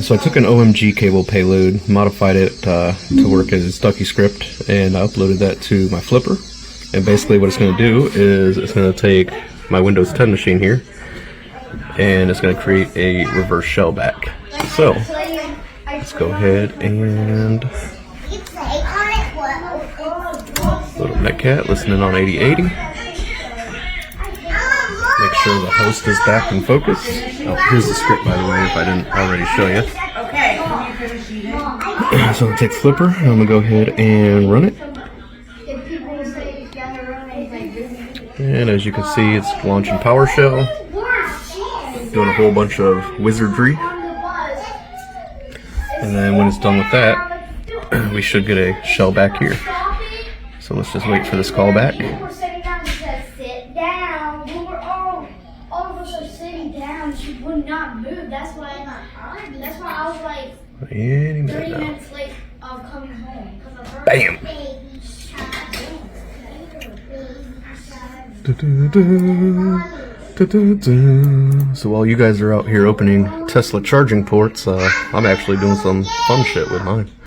So I took an OMG cable payload, modified it to work as Ducky script, and I uploaded that to my flipper. And basically what it's going to do is it's going to take my Windows 10 machine here, and it's going to create a reverse shellback. So let's go ahead and load up netcat, listening on 8080. Make sure the host is back in focus. Oh, here's the script, by the way, if I didn't already show you. Okay, can you finish eating? So I'm going to take Flipper, and I'm going to go ahead and run it. And as you can see, it's launching PowerShell, doing a whole bunch of wizardry. And then when it's done with that, we should get a shell back here. So let's just wait for this call back. She would not move. That's why I was like 30 minutes late of coming home. Bam! So while you guys are out here opening Tesla charging ports, I'm actually doing some fun shit with mine.